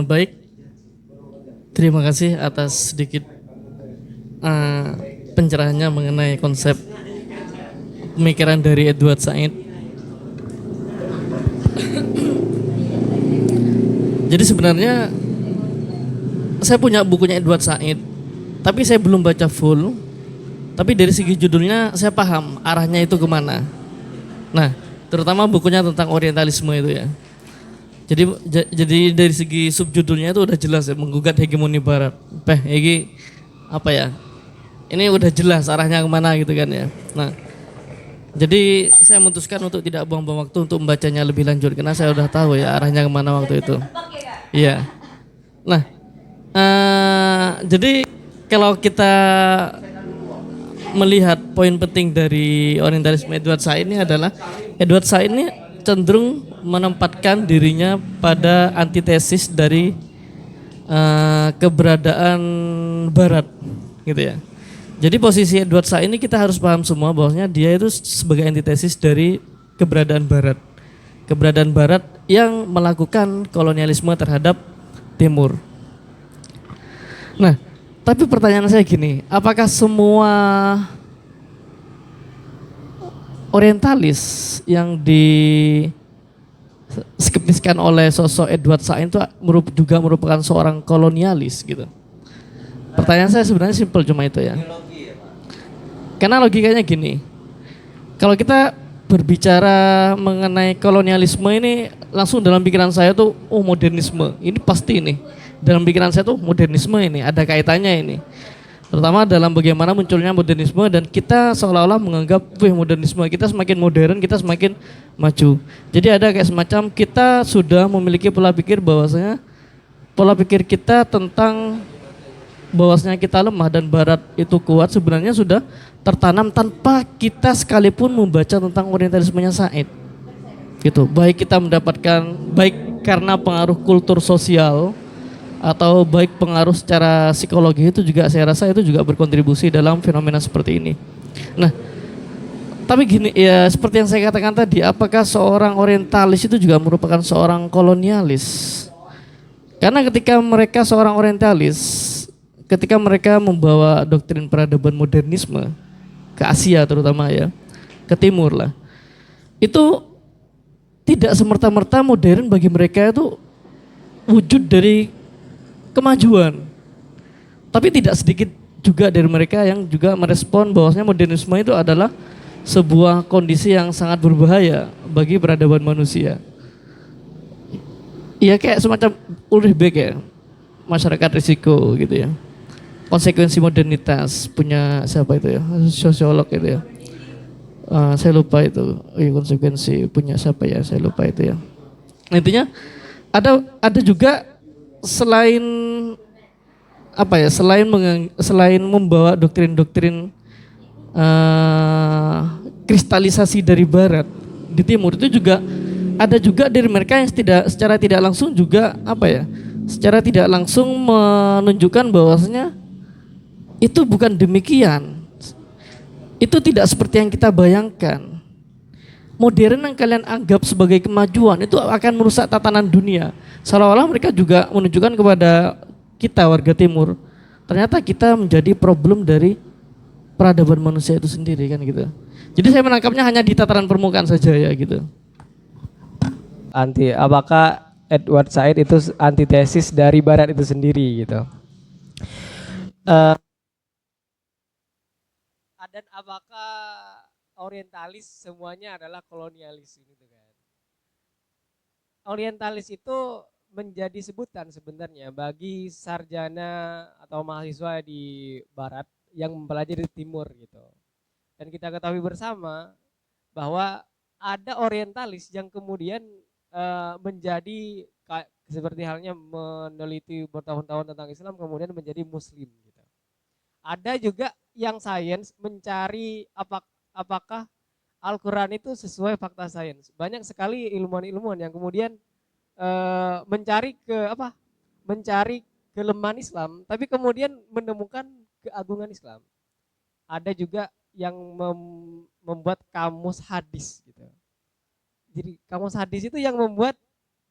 Baik, terima kasih atas sedikit eh, pencerahannya mengenai konsep pemikiran dari Edward Said. Jadi sebenarnya saya punya bukunya Edward Said, tapi saya belum baca full. Tapi dari segi judulnya saya paham arahnya itu kemana. Nah, terutama bukunya tentang Orientalisme itu ya. Jadi dari segi subjudulnya itu udah jelas ya, menggugat hegemoni Barat. Ini apa ya? Ini udah jelas arahnya kemana gitu kan ya. Nah, jadi saya memutuskan untuk tidak buang-buang waktu untuk membacanya lebih lanjut karena saya udah tahu ya arahnya kemana waktu itu. Iya. Nah, jadi kalau kita melihat poin penting dari orientalisme Edward Said ini adalah Edward Said ini cenderung menempatkan dirinya pada antitesis dari keberadaan Barat, gitu ya. Jadi posisi Edward Said ini kita harus paham semua bahwasanya dia itu sebagai antitesis dari keberadaan Barat, keberadaan Barat yang melakukan kolonialisme terhadap Timur. Nah, tapi pertanyaan saya gini, apakah semua orientalis yang diskeptiskan oleh sosok Edward Said itu juga merupakan seorang kolonialis gitu? Pertanyaan saya sebenarnya simpel cuma itu ya. Karena logikanya gini, kalau kita berbicara mengenai kolonialisme ini langsung dalam pikiran saya tuh, oh modernisme, ini pasti ini. Dalam pikiran saya tuh modernisme ini, ada kaitannya ini. Terutama dalam bagaimana munculnya modernisme dan kita seolah-olah menganggap, wih modernisme, kita semakin modern, kita semakin maju. Jadi ada kayak semacam kita sudah memiliki pola pikir bahwasanya pola pikir kita tentang bahwasanya kita lemah dan Barat itu kuat sebenarnya sudah tertanam tanpa kita sekalipun membaca tentang orientalismenya Said. Gitu. Baik kita mendapatkan baik karena pengaruh kultur sosial atau baik pengaruh secara psikologi itu juga saya rasa itu juga berkontribusi dalam fenomena seperti ini. Nah, tapi gini ya seperti yang saya katakan tadi, apakah seorang orientalis itu juga merupakan seorang kolonialis? Karena ketika mereka seorang orientalis, ketika mereka membawa doktrin peradaban modernisme ke Asia terutama ya, ke timur lah, itu tidak semerta-merta modern bagi mereka itu wujud dari kemajuan. Tapi tidak sedikit juga dari mereka yang juga merespon bahwasanya modernisme itu adalah sebuah kondisi yang sangat berbahaya bagi peradaban manusia. Iya kayak semacam Ulrich Beck ya, masyarakat risiko gitu ya. Konsekuensi modernitas punya siapa itu ya, sosiolog itu ya. Saya lupa itu, konsekuensi punya siapa ya, saya lupa itu ya. Intinya ada juga selain apa ya, selain membawa doktrin-doktrin kristalisasi dari Barat di Timur, itu juga ada juga dari mereka yang secara tidak langsung juga apa ya, secara tidak langsung menunjukkan bahwasanya itu bukan demikian. Itu tidak seperti yang kita bayangkan. Modern yang kalian anggap sebagai kemajuan itu akan merusak tatanan dunia. Seolah-olah mereka juga menunjukkan kepada kita warga Timur, ternyata kita menjadi problem dari peradaban manusia itu sendiri kan gitu. Jadi saya menangkapnya hanya di tataran permukaan saja ya gitu. Apakah Edward Said itu antitesis dari Barat itu sendiri gitu? Dan apakah orientalis semuanya adalah kolonialis gitu kan? Orientalis itu menjadi sebutan sebenarnya bagi sarjana atau mahasiswa di Barat yang mempelajari di Timur gitu. Dan kita ketahui bersama bahwa ada orientalis yang kemudian menjadi seperti halnya meneliti bertahun-tahun tentang Islam kemudian menjadi Muslim gitu. Ada juga yang sains mencari apakah Al-Quran itu sesuai fakta sains. Banyak sekali ilmuwan-ilmuwan yang kemudian mencari kelemahan Islam, tapi kemudian menemukan keagungan Islam. Ada juga yang membuat kamus hadis gitu. Jadi kamus hadis itu yang membuat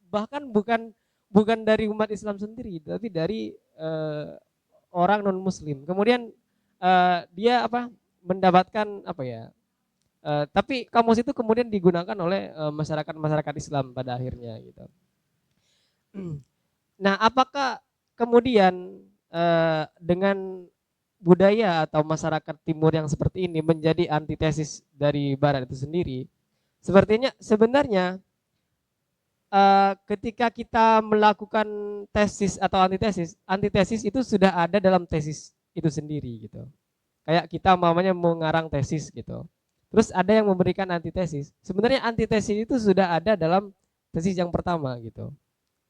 bahkan bukan dari umat Islam sendiri, tapi dari orang non Muslim. Kemudian dia apa mendapatkan apa ya? Tapi kamus itu kemudian digunakan oleh masyarakat Islam pada akhirnya gitu. Nah, apakah kemudian dengan budaya atau masyarakat timur yang seperti ini menjadi antitesis dari barat itu sendiri? Sepertinya sebenarnya ketika kita melakukan tesis atau antitesis itu sudah ada dalam tesis itu sendiri gitu. Kayak kita mamanya mengarang tesis gitu. Terus ada yang memberikan antitesis. Sebenarnya antitesis itu sudah ada dalam tesis yang pertama gitu.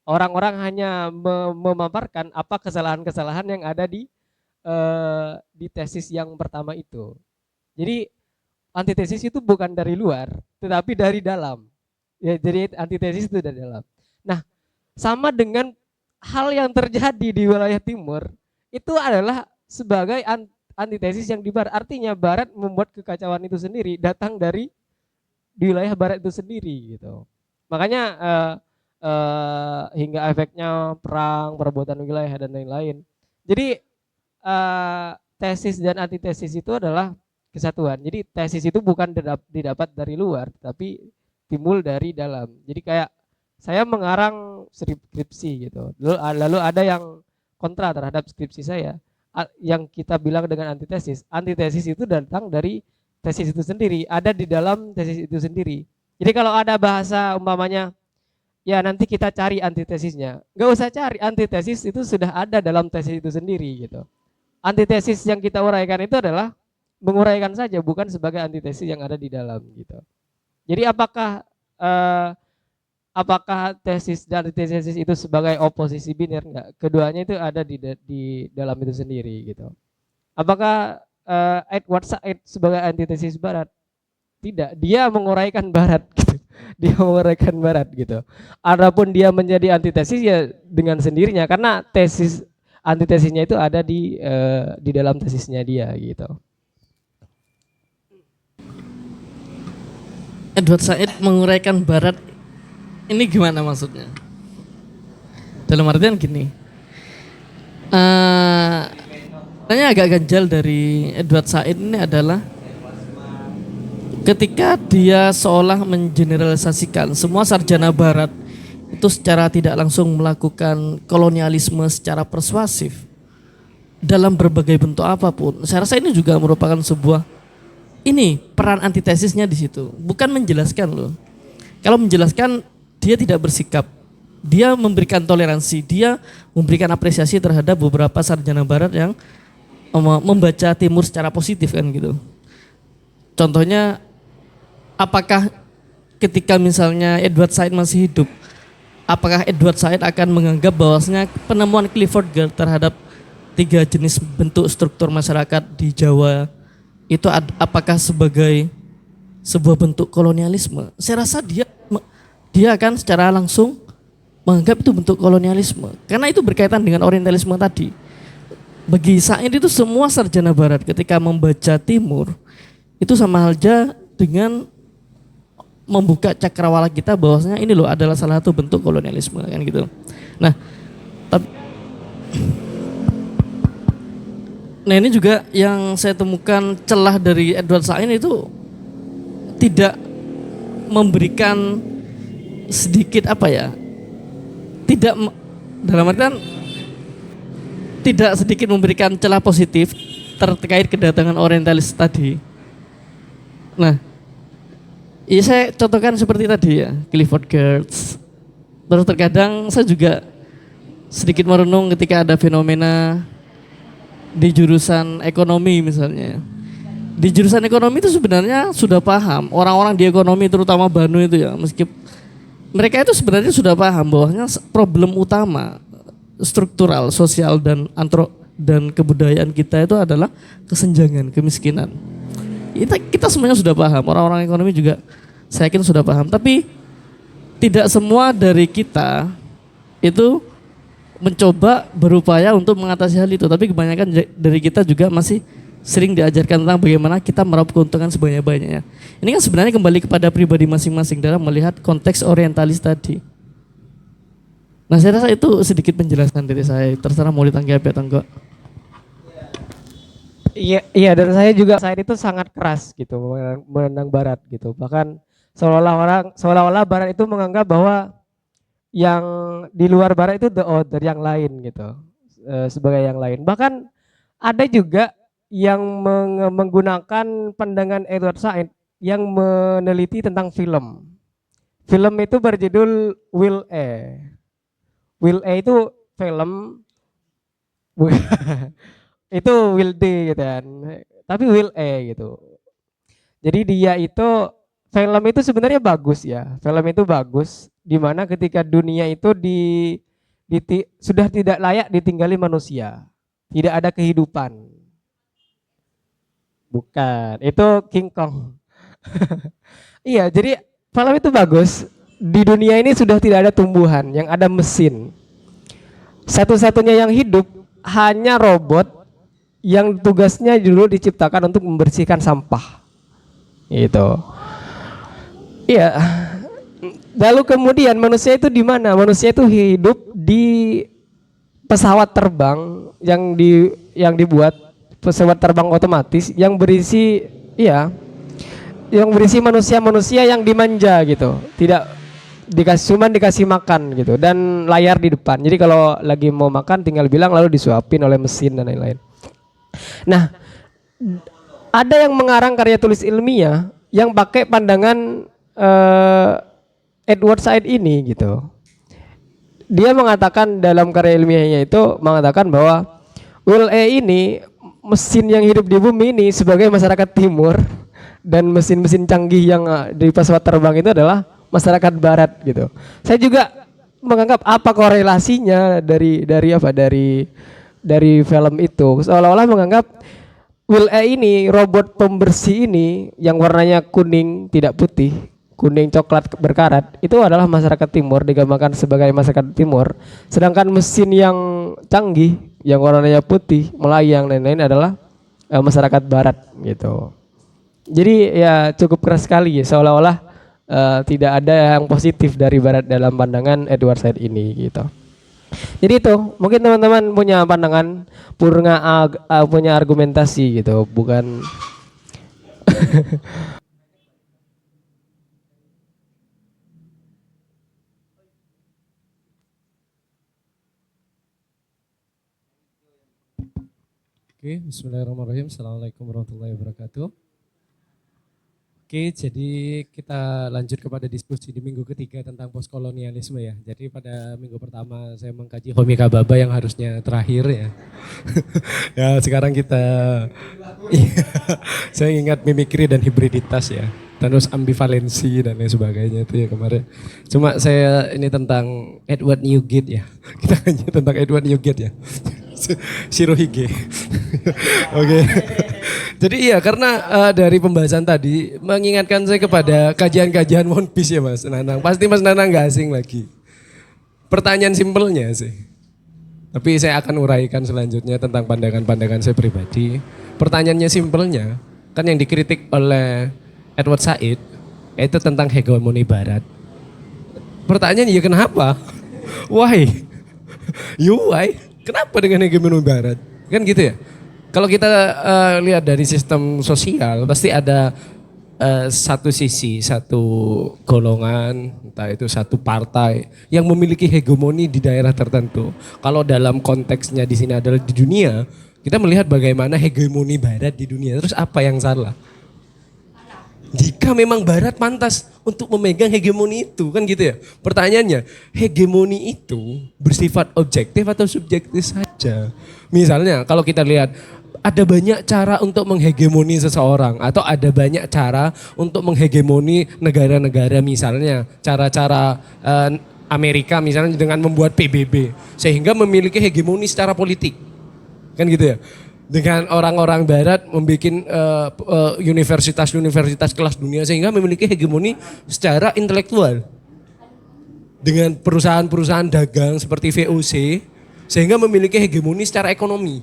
Orang-orang hanya memaparkan apa kesalahan-kesalahan yang ada di tesis yang pertama itu. Jadi antitesis itu bukan dari luar, tetapi dari dalam. Ya, jadi antitesis itu dari dalam. Nah, sama dengan hal yang terjadi di wilayah timur, itu adalah sebagai antitesis yang di barat. Artinya barat membuat kekacauan itu sendiri datang dari di wilayah barat itu sendiri gitu. Makanya hingga efeknya perang, perebutan wilayah dan lain-lain. Jadi tesis dan antitesis itu adalah kesatuan. Jadi tesis itu bukan didapat dari luar, tapi timbul dari dalam. Jadi kayak saya mengarang skripsi gitu. Lalu ada yang kontra terhadap skripsi saya. Yang kita bilang dengan antitesis. Antitesis itu datang dari tesis itu sendiri, ada di dalam tesis itu sendiri. Jadi kalau ada bahasa umpamanya, ya nanti kita cari antitesisnya. Nggak usah cari, antitesis itu sudah ada dalam tesis itu sendiri gitu. Antitesis yang kita uraikan itu adalah menguraikan saja, bukan sebagai antitesis yang ada di dalam gitu. Jadi apakah tesis dan antitesis itu sebagai oposisi biner? Enggak, keduanya itu ada di dalam itu sendiri gitu. Apakah Edward Said sebagai antitesis barat? Tidak, dia menguraikan barat gitu. Dia menguraikan barat gitu. Adapun dia menjadi antitesis ya dengan sendirinya karena tesis antitesisnya itu ada di dalam tesisnya dia gitu. Edward Said menguraikan barat ini gimana maksudnya? Dalam artian gini, tanya agak ganjal dari Edward Said ini adalah ketika dia seolah mengeneralisasikan semua sarjana barat itu secara tidak langsung melakukan kolonialisme secara persuasif dalam berbagai bentuk apapun. Saya rasa ini juga merupakan sebuah peran antitesisnya di situ, bukan menjelaskan loh. Kalau menjelaskan dia tidak bersikap, dia memberikan toleransi, dia memberikan apresiasi terhadap beberapa sarjana barat yang membaca timur secara positif kan gitu. Contohnya, apakah ketika misalnya Edward Said masih hidup, apakah Edward Said akan menganggap bahwasanya penemuan Clifford Gert terhadap 3 jenis bentuk struktur masyarakat di Jawa itu apakah sebagai sebuah bentuk kolonialisme? Saya rasa dia akan secara langsung menganggap itu bentuk kolonialisme karena itu berkaitan dengan orientalisme tadi. Bagi Said itu semua sarjana barat ketika membaca timur itu sama halnya dengan membuka cakrawala kita bahwasanya ini loh adalah salah satu bentuk kolonialisme kan gitu. Nah ini juga yang saya temukan celah dari Edward Said itu tidak memberikan sedikit dalam artian tidak sedikit memberikan celah positif terkait kedatangan orientalis tadi. Nah, ya saya contohkan seperti tadi ya, Clifford Geertz. Terus terkadang saya juga sedikit merenung ketika ada fenomena di jurusan ekonomi misalnya. Di jurusan ekonomi itu sebenarnya sudah paham, orang-orang di ekonomi terutama Banu itu ya, meskipun mereka itu sebenarnya sudah paham bahwa problem utama struktural, sosial dan kebudayaan kita itu adalah kesenjangan, kemiskinan. Kita semuanya sudah paham, orang-orang ekonomi juga saya yakin sudah paham, tapi tidak semua dari kita itu mencoba berupaya untuk mengatasi hal itu, tapi kebanyakan dari kita juga masih sering diajarkan tentang bagaimana kita meraup keuntungan sebanyak-banyaknya. Ini kan sebenarnya kembali kepada pribadi masing-masing dalam melihat konteks orientalis tadi. Nah saya rasa itu sedikit penjelasan dari saya, terserah mau ditanggapi atau enggak. Iya, iya, dan saya juga saat itu sangat keras gitu menentang Barat gitu. Bahkan seolah-olah Barat itu menganggap bahwa yang di luar Barat itu the other, yang lain gitu, sebagai yang lain. Bahkan ada juga yang menggunakan pandangan Edward Said yang meneliti tentang film. Film itu berjudul Will E. Will E itu film itu Will D gitu kan. Tapi Will E gitu. Jadi dia itu film itu sebenarnya bagus ya. Film itu bagus di mana ketika dunia itu sudah tidak layak ditinggali manusia. Tidak ada kehidupan. Bukan, itu King Kong. Iya, jadi film itu bagus. Di dunia ini sudah tidak ada tumbuhan, yang ada mesin. Satu-satunya yang hidup hanya robot yang tugasnya dulu diciptakan untuk membersihkan sampah. Itu. Iya. Lalu kemudian manusia itu di mana? Manusia itu hidup di pesawat terbang yang dibuat pesawat terbang otomatis yang berisi manusia-manusia yang dimanja gitu. Dikasih makan gitu dan layar di depan. Jadi kalau lagi mau makan tinggal bilang lalu disuapin oleh mesin dan lain-lain. Nah, ada yang mengarang karya tulis ilmiah yang pakai pandangan Edward Said ini gitu. Dia mengatakan dalam karya ilmiahnya itu mengatakan bahwa Will E ini mesin yang hidup di bumi ini sebagai masyarakat timur dan mesin-mesin canggih yang di pesawat terbang itu adalah masyarakat barat gitu. Saya juga menganggap apa korelasinya dari film itu, seolah-olah menganggap Will E ini robot pembersih ini yang warnanya kuning tidak putih, kuning coklat berkarat, itu adalah masyarakat timur, digambarkan sebagai masyarakat timur. Sedangkan mesin yang canggih yang warnanya putih, melayang dan lain-lain adalah masyarakat barat gitu. Jadi ya cukup keras sekali ya, seolah-olah tidak ada yang positif dari barat dalam pandangan Edward Said ini gitu. Jadi itu mungkin teman-teman punya pandangan, punya argumentasi gitu, bukan Oke, bismillahirrahmanirrahim. Assalamualaikum warahmatullahi wabarakatuh. Oke, jadi kita lanjut kepada diskusi di minggu ketiga tentang postkolonialisme ya. Jadi pada minggu pertama saya mengkaji Homi Kababa yang harusnya terakhir ya. Ya sekarang kita, iya, saya ingat mimikri dan hibriditas ya. Terus ambivalensi dan lain sebagainya itu ya kemarin. Cuma saya ini tentang Edward Newgate ya. Kita hanya tentang Edward Newgate ya. Shirohige. Oke. Jadi iya karena dari pembahasan tadi mengingatkan saya kepada kajian-kajian One Piece ya Mas Nanang. Pasti Mas Nanang gak asing lagi. Pertanyaan simpelnya sih. Tapi saya akan uraikan selanjutnya tentang pandangan-pandangan saya pribadi. Pertanyaannya simpelnya kan yang dikritik oleh Edward Said itu tentang hegemoni barat. Pertanyaannya ya kenapa? Why? Why? Kenapa dengan hegemoni barat? Kan gitu ya. Kalau kita lihat dari sistem sosial pasti ada satu sisi, satu golongan, entah itu satu partai yang memiliki hegemoni di daerah tertentu. Kalau dalam konteksnya di sini adalah di dunia, kita melihat bagaimana hegemoni barat di dunia. Terus apa yang salah? Jika memang barat pantas untuk memegang hegemoni itu, kan gitu ya. Pertanyaannya, hegemoni itu bersifat objektif atau subjektif saja? Misalnya kalau kita lihat ada banyak cara untuk menghegemoni seseorang atau ada banyak cara untuk menghegemoni negara-negara, misalnya cara-cara Amerika misalnya dengan membuat PBB sehingga memiliki hegemoni secara politik. Kan gitu ya. Dengan orang-orang barat membuat universitas-universitas kelas dunia sehingga memiliki hegemoni secara intelektual. Dengan perusahaan-perusahaan dagang seperti VOC sehingga memiliki hegemoni secara ekonomi.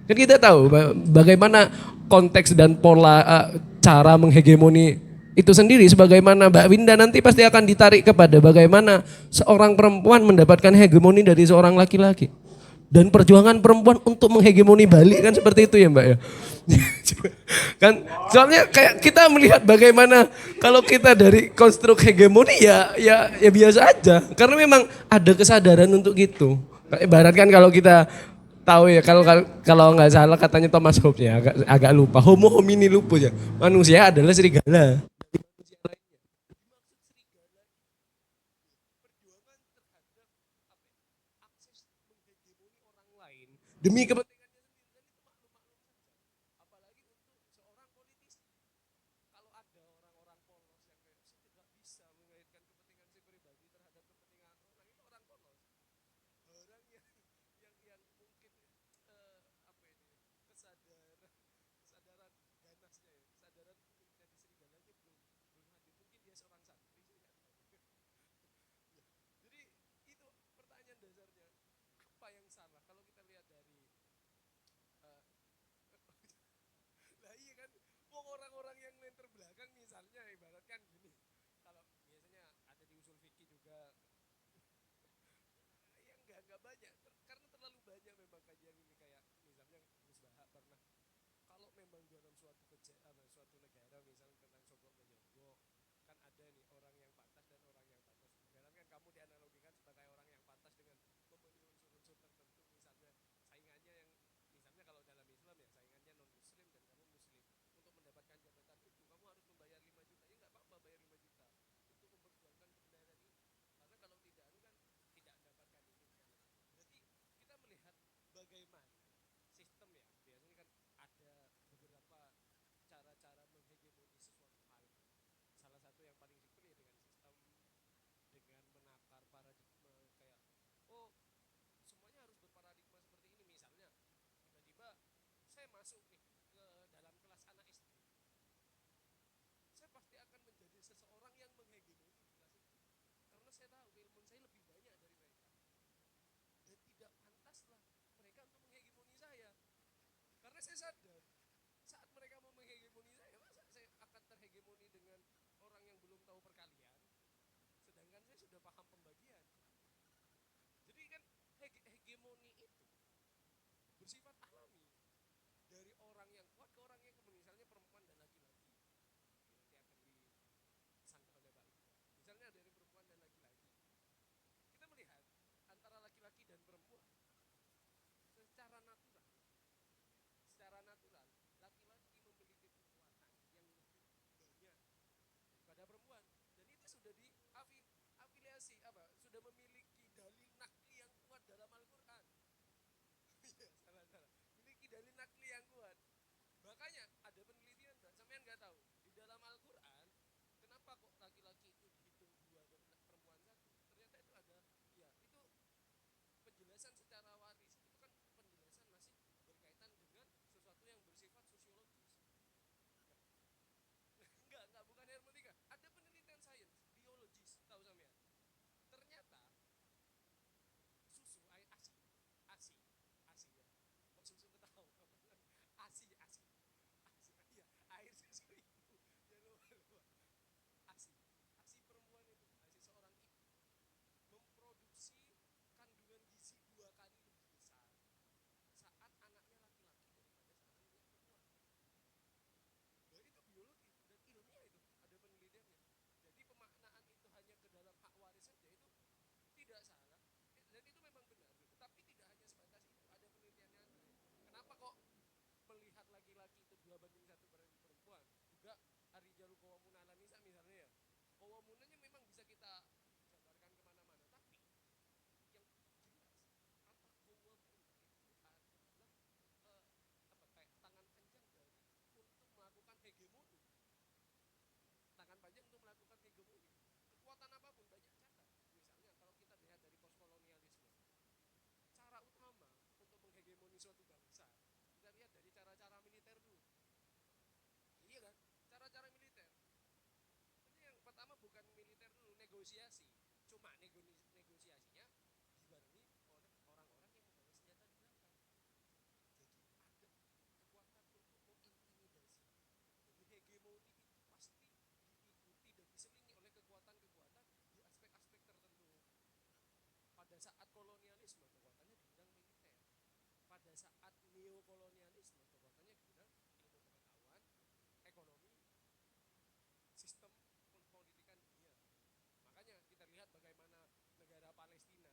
Kan kita tahu bagaimana konteks dan pola cara menghegemoni itu sendiri, sebagaimana Mbak Winda nanti pasti akan ditarik kepada bagaimana seorang perempuan mendapatkan hegemoni dari seorang laki-laki. Dan perjuangan perempuan untuk menghegemoni balik kan seperti itu ya Mbak ya. Kan soalnya kayak kita melihat bagaimana kalau kita dari konstruk hegemoni ya biasa aja. Karena memang ada kesadaran untuk gitu. Ibarat kan kalau kita tahu ya kalau nggak salah katanya Thomas Hobbes ya agak lupa. Homo homini lupus ya. Manusia adalah serigala. Demi kepentingan apalagi untuk seorang politisi. Kalau ada orang-orang polos yang kayak tidak bisa mengaitkan kepentingan si pribadi terhadap kepentingan orang, itu orang polos. Orang yang mungkin apa ini kesadaran ganasnya ya, kesadaran menjadi serigala aja belum hadir. Mungkin dia seorang santri, saya nggak tahu. Jadi itu pertanyaan dasarnya, apa yang salah kalau kita lihat dari lah iya kan, wong orang-orang yang main terbelakang misalnya ibaratkan gini, kalau biasanya ada di usul fikih juga, ya enggak banyak, karena terlalu banyak memang kajian ini kayak misalnya Gus Baha pernah, kalau memang dalam suatu suatu negara misalnya tentang sogok menyogok, kan ada nih orang yang pantas dan orang yang pantas. Ibaratkan kamu dianalogikan sebagai orang yang pantas dengan memenuhi unsur-unsur tertentu, misalnya saingannya yang misalnya kalau dalam Islam ya saingannya non muslim dan kamu muslim, untuk mendapatkan jabatan itu kamu harus membayar 5 juta, ya nggak apa-apa bayar 5 juta untuk memperjuangkan kebenaran ini, karena kalau tidak anu kan tidak mendapatkan ini misalnya. Berarti kita melihat bagaimana sistem ya, biasanya kan ada beberapa cara-cara menghegemoni sesuatu hal. Salah satu yang paling simpel ya dengan sistem, dengan menakar paradigma kayak oh semuanya harus berparadigma seperti ini. Misalnya tiba-tiba saya masuk nih ke dalam kelas anak SD, saya pasti akan menjadi seseorang yang menghegemoni di kelas itu, karena saya tahu ilmu saya lebih banyak dari mereka dan tidak pantaslah mereka untuk menghegemoni saya, karena saya sadar saat mereka mau menghegemoni saya, masa saya akan terhegemoni dengan orang yang belum tahu perkalian, sedangkan saya sudah paham pembagian. Jadi kan hegemoni itu bersifat alami, dari orang yang kuat ke orang yang kemudian, misalnya perempuan dan laki-laki, nanti akan disangka oleh Pak Winda. Misalnya dari perempuan dan laki-laki, kita melihat antara laki-laki dan perempuan secara natural, laki-laki memiliki kekuatan yang lebih banyak daripada perempuan, dan itu sudah diafiliasi sudah memiliki dalil nakli yang kuat dalam Al-Quran. Iya, salah. Memiliki dalil nakli yang kuat. Makanya ada penelitian, sampean nggak tahu di dalam Al-Quran kenapa kok laki-laki itu dihitung 2 dan perempuan 1. Ternyata itu ada, ya itu penjelasan secara waris. Itu kan penjelasan masih berkaitan dengan sesuatu yang bersifat sosiologis. Enggak, bukan hermeneutika. Ada penelitian sains, biologis, tahu sampean. Ternyata susu air ASI ya. Kok susu ketawa? ASI. Iya, air susu ibu. Ya lupa. ASI perempuan itu, ASI seorang ibu memproduksi kandungan gizi 2 kali lebih besar saat anaknya laki-laki daripada saat anaknya perempuan. Nah, itu biologi dan ilmiah, itu ada penelitiannya. Jadi pemaknaan itu hanya ke dalam hak waris saja itu tidak salah, dan itu memang benar. Tapi tidak hanya sebatas itu, ada penelitiannya lagi. Kenapa kok melihat laki-laki itu 2:1 pada perempuan? Juga ar-rijalu qawwamuna 'alan nisa misalnya ya. Qawamunanya memang bisa kita jabarkan kemana-mana, tapi yang jelas kata qawwamuna itu adalah kayak tangan panjang untuk melakukan hegemoni. Tangan panjang untuk melakukan hegemoni. Kekuatan apapun banyak cara. Misalnya kalau kita lihat dari postkolonialisme, cara utama untuk menghegemoni suatu bangsa, kita lihat dari cara-cara militer dulu. Iya kan? Cara-cara militer. Jadi yang pertama bukan militer dulu, negosiasi. Cuma negosiasinya dibarengi oleh orang-orang yang membawa senjata di belakang. Jadi ada kekuatan untuk mengintimidasi. Jadi hegemoni itu pasti kolonialisme kekuatannya di bidang ilmu pengetahuan, ekonomi, sistem pendidikan dunia. Makanya kita lihat bagaimana negara Palestina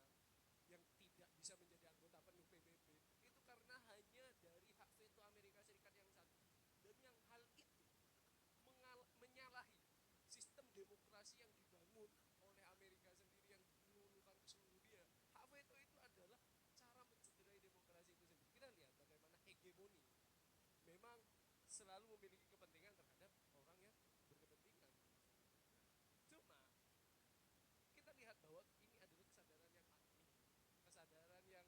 yang tidak bisa menjadi anggota penuh PBB itu karena hanya dari hak veto Amerika Serikat yang satu. Dan yang hal itu menyalahi sistem demokrasi yang dibangun oleh Amerika sendiri yang dilulukan ke seluruh dunia. Hak veto itu adalah cara mencederai demokrasi itu sendiri. Kita lihat bagaimana hegemoni memang selalu memiliki kepentingan terhadap orang yang berkepentingan. Cuma kita lihat bahwa ini adalah kesadaran yang alami, kesadaran yang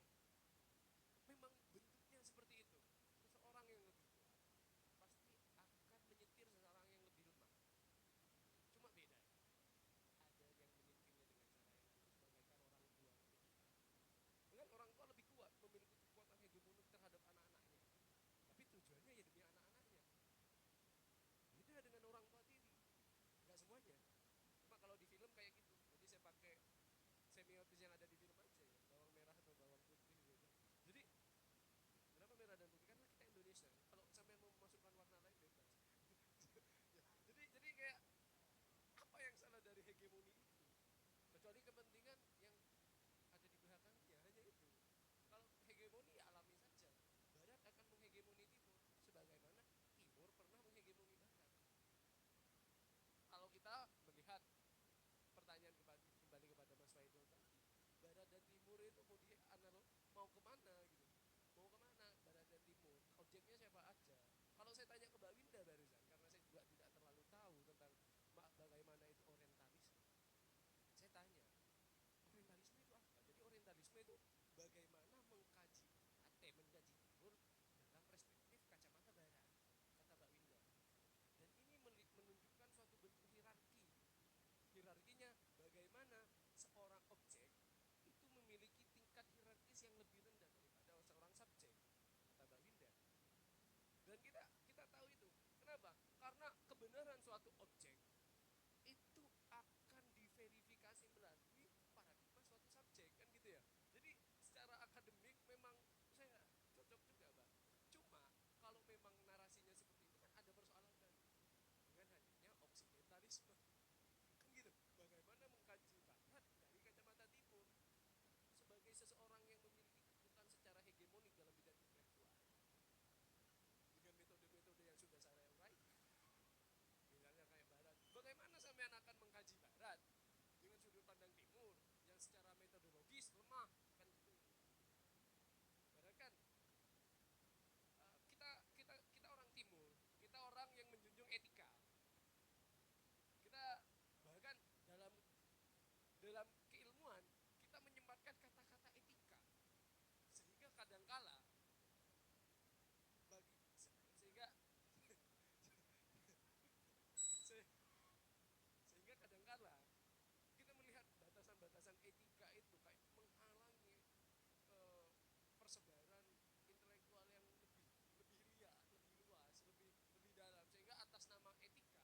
memang bentuknya seperti itu. Seseorang yang lebih kuat pasti akan menyetir seseorang yang lebih lemah. Cuma bedanya ada yang menyetirnya dengan cara yang lurus, bagaikan orang tua ketika dengan orang tua lebih kuat, memiliki kekuatan hegemonik terhadap anak-anaknya. Tapi tujuannya ya demi anak-anaknya. Beda dengan orang tua tiri. Enggak semuanya. Cuma kalau di film kayak gitu. Jadi saya pakai semiotis yang ada di film aja ya, bawang merah atau bawang putih gitu. Jadi kenapa merah dan putih? Karena kita Indonesia. Kalau sampai mau memasukkan warna lain bebas. jadi kayak apa yang salah dari hegemoni itu? Kecuali kepentingan yang ada di belakangnya, hanya itu. Kalau hegemoni ya alami saja. Barat akan menghegemoni timur sebagaimana timur pernah menghegemoni barat. Kalau kita melihat pertanyaan kembali kepada Mas Faidul tadi, barat dan timur itu mau dianalog mau kemana gitu, mau kemana barat dan timur, objeknya siapa aja. Kalau saya tanya ke Mbak Winda barusan, karena saya juga tidak terlalu tahu tentang bagaimana itu orientalisme, saya tanya orientalisme itu apa. Jadi orientalisme itu bagaimana mengkaji barat, mengkaji timur dalam perspektif kacamata barat, kata Mbak Winda. Dan ini menunjukkan suatu bentuk hierarki. Hierarkinya bagaimana seorang objek itu memiliki tingkat hierarkis yang lebih rendah daripada seorang subjek, kata Mbak Winda. Dan kita tahu itu. Kenapa? Karena kebenaran suatu objek itu akan diverifikasi melalui paradigma suatu subjek, kan gitu ya. Jadi secara akademik memang saya cocok juga, Mbak. Cuma kalau memang narasinya seperti itu kan ada persoalan baru dengan hadirnya oksidentalisme. Kan gitu. Bagaimana mengkaji barat dari kacamata timur sebagai seseorang yang memiliki kedudukan secara hegemonik dalam bidang intelektual dengan metode-metode yang sudah saya uraikan. Misalnya kayak barat. Bagaimana sampean akan mengkaji barat dengan sudut pandang timur yang secara metodologis lemah, kan gitu. Padahal kan kita orang timur, kita orang yang menjunjung etika. Kita bahkan dalam keilmuan kita menyempatkan kata-kata etika, sehingga kadangkala sehingga kadangkala kita melihat batasan-batasan etika itu kayak menghalangi persebaran intelektual yang lebih riak, lebih luas, lebih dalam, sehingga atas nama etika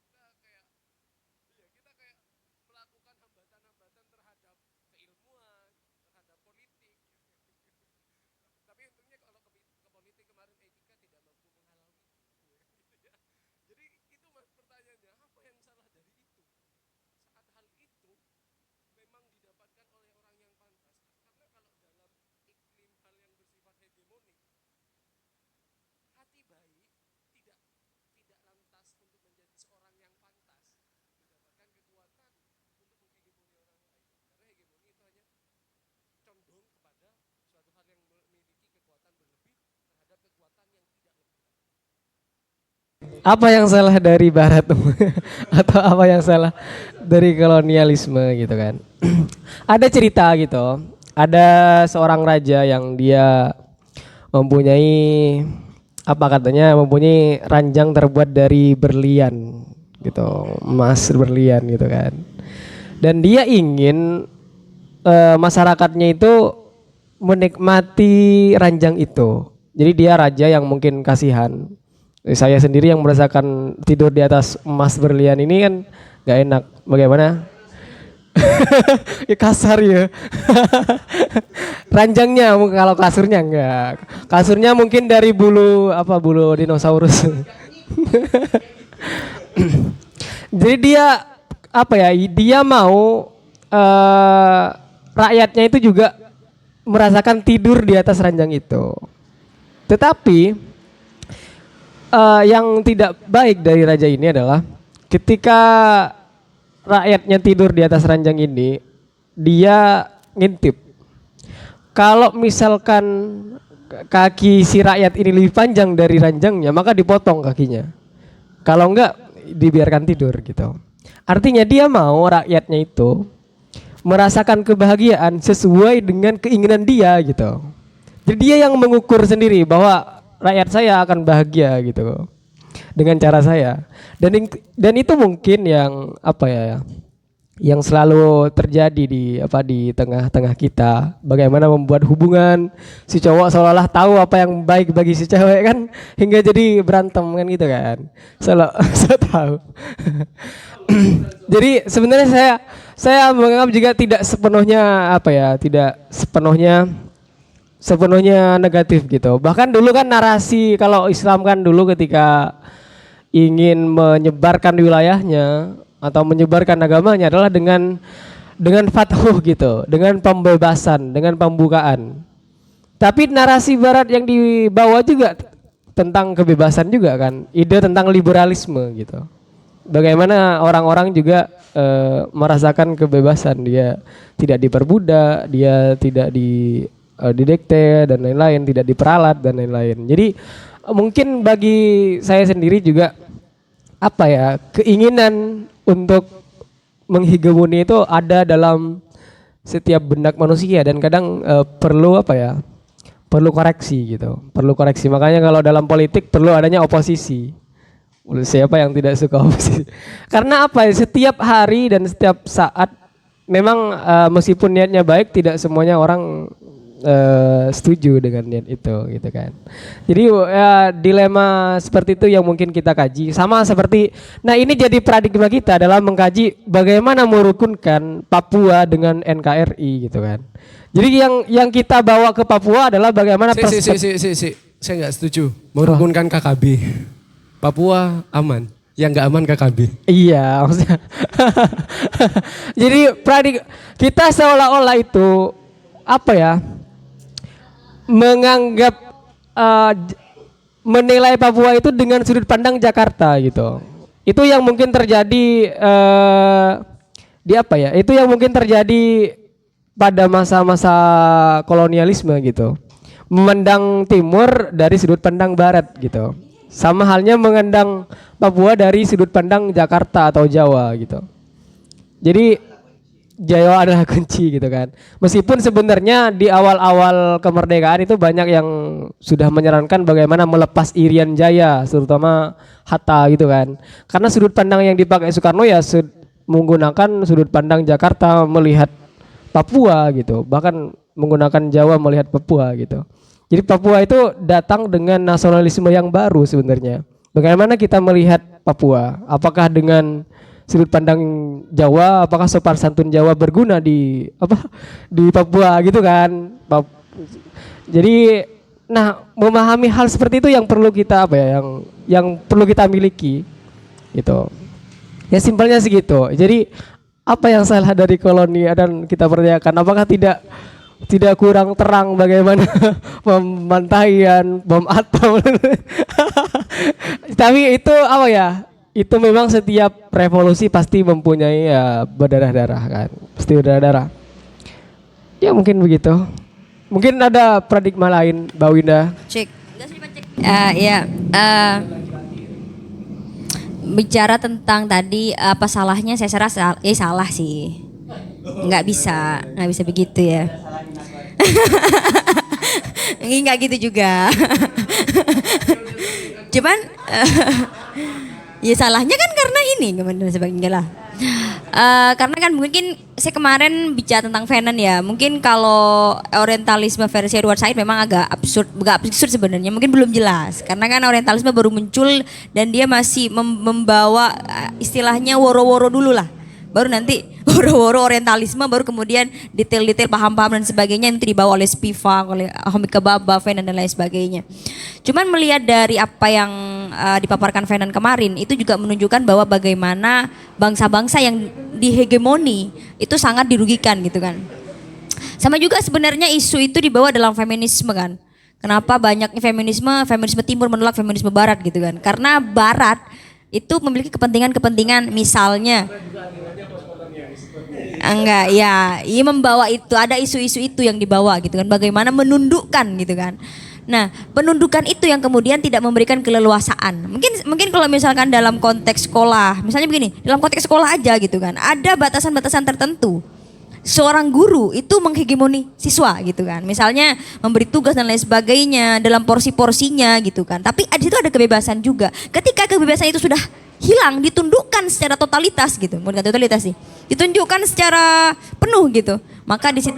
kita kayak melakukan hambatan-hambatan terhadap keilmuan, terhadap politik. Tapi untungnya kalau ke politik kemarin etika tidak mampu menghalangi gitu ya. Jadi itu mas pertanyaannya, apa yang salah dari itu? Saat hal itu memang didapatkan oleh orang yang pantas. Karena kalau dalam iklim hal yang bersifat hegemonik, hati baik tidak lantas untuk menjadi seorang yang pantas mendapatkan kekuatan untuk menghegemoni orang lain. Karena hegemoni itu hanya condong kepada suatu hal yang memiliki kekuatan berlebih terhadap kekuatan yang tidak lebih. Apa yang salah dari barat atau apa yang salah dari kolonialisme gitu kan. Ada cerita gitu, ada seorang raja yang dia mempunyai mempunyai ranjang terbuat dari berlian gitu, emas berlian gitu kan. Dan dia ingin masyarakatnya itu menikmati ranjang itu. Jadi dia raja yang mungkin kasihan. Saya sendiri yang merasakan tidur di atas emas berlian ini kan gak enak. Bagaimana? Ya kasar ya. Ranjangnya kalau kasurnya enggak. Kasurnya mungkin dari bulu bulu dinosaurus. Jadi dia dia mau rakyatnya itu juga merasakan tidur di atas ranjang itu. Tetapi yang tidak baik dari raja ini adalah ketika rakyatnya tidur di atas ranjang ini, dia ngintip. Kalau misalkan kaki si rakyat ini lebih panjang dari ranjangnya, maka dipotong kakinya. Kalau enggak, dibiarkan tidur gitu. Artinya dia mau rakyatnya itu merasakan kebahagiaan sesuai dengan keinginan dia gitu. Jadi dia yang mengukur sendiri bahwa rakyat saya akan bahagia gitu dengan cara saya. Dan itu mungkin yang yang selalu terjadi di tengah-tengah kita. Bagaimana membuat hubungan si cowok seolah-olah tahu apa yang baik bagi si cewek kan, hingga jadi berantem kan gitu kan. Saya tahu. Jadi sebenarnya saya menganggap juga tidak sepenuhnya tidak sepenuhnya negatif gitu. Bahkan dulu kan narasi kalau Islam kan dulu ketika ingin menyebarkan wilayahnya atau menyebarkan agamanya adalah dengan fathuh gitu, dengan pembebasan, dengan pembukaan. Tapi narasi barat yang dibawa juga tentang kebebasan juga kan, ide tentang liberalisme gitu. Bagaimana orang-orang juga merasakan kebebasan, dia tidak diperbudak, dia tidak didikte dan lain-lain, tidak diperalat dan lain-lain. Jadi mungkin bagi saya sendiri juga keinginan untuk menghegemoni itu ada dalam setiap benak manusia dan kadang perlu koreksi gitu, perlu koreksi. Makanya kalau dalam politik perlu adanya oposisi. Siapa yang tidak suka oposisi? Karena setiap hari dan setiap saat memang meskipun niatnya baik, tidak semuanya orang setuju dengan niat itu gitu kan. Jadi dilema seperti itu yang mungkin kita kaji. Sama seperti, nah ini jadi paradigma kita dalam mengkaji bagaimana merukunkan Papua dengan NKRI gitu kan. Jadi yang kita bawa ke Papua adalah bagaimana Saya nggak setuju merukunkan KKB. Papua aman, yang nggak aman KKB. Iya, maksudnya. Jadi kita seolah-olah itu menganggap menilai Papua itu dengan sudut pandang Jakarta gitu. Itu yang mungkin terjadi Itu yang mungkin terjadi pada masa-masa kolonialisme gitu. Memandang timur dari sudut pandang barat gitu. Sama halnya mengendang Papua dari sudut pandang Jakarta atau Jawa gitu. Jadi Jawa adalah kunci gitu kan. Meskipun sebenarnya di awal-awal kemerdekaan itu banyak yang sudah menyarankan bagaimana melepas Irian Jaya, terutama Hatta gitu kan. Karena sudut pandang yang dipakai Soekarno ya menggunakan sudut pandang Jakarta melihat Papua gitu. Bahkan menggunakan Jawa melihat Papua gitu. Jadi Papua itu datang dengan nasionalisme yang baru sebenarnya. Bagaimana kita melihat Papua? Apakah dengan sudut pandang Jawa, apakah sopan santun Jawa berguna di Papua gitu kan? Jadi memahami hal seperti itu yang perlu kita yang perlu kita miliki gitu. Ya simpelnya segitu. Jadi apa yang salah dari koloni dan kita pertanyakan apakah tidak kurang terang bagaimana pembantaian, bom atom. Tapi itu itu memang setiap revolusi pasti mempunyai berdarah-darah kan. Pasti berdarah-darah. Ya mungkin begitu. Mungkin ada paradigma lain, Mbak Winda. Cek. Bicara tentang tadi apa salahnya, saya rasa salah sih. Nggak bisa begitu ya. Nggak gitu juga. Cuman ya salahnya kan karena ini gimana sebagainya lah. Karena kan mungkin saya kemarin bicara tentang Fanon ya. Mungkin kalau orientalisme versi Edward Said memang agak absurd sebenarnya. Mungkin belum jelas karena kan orientalisme baru muncul dan dia masih membawa istilahnya woro-woro dulu lah. Baru nanti woro-woro orientalisme, baru kemudian detail-detail paham-paham dan sebagainya itu dibawa oleh Spivak, oleh Hamid Kebaba, Fenan dan lain sebagainya. Cuman melihat dari apa yang dipaparkan Fenan kemarin itu juga menunjukkan bahwa bagaimana bangsa-bangsa yang dihegemoni itu sangat dirugikan gitu kan. Sama juga sebenarnya isu itu dibawa dalam feminisme kan. Kenapa banyaknya feminisme timur menolak feminisme barat gitu kan. Karena barat itu memiliki kepentingan-kepentingan misalnya enggak ya, ia membawa itu, ada isu-isu itu yang dibawa gitu kan, bagaimana menundukkan gitu kan. Nah, penundukan itu yang kemudian tidak memberikan keleluasaan. Mungkin kalau misalkan dalam konteks sekolah, misalnya begini, dalam konteks sekolah aja gitu kan, ada batasan-batasan tertentu. Seorang guru itu menghegemoni siswa gitu kan. Misalnya memberi tugas dan lain sebagainya dalam porsi-porsinya gitu kan. Tapi di situ ada kebebasan juga. Ketika kebebasan itu sudah hilang, ditundukkan secara totalitas gitu. Bukan totalitas sih. Ditunjukkan secara penuh gitu. Maka di situ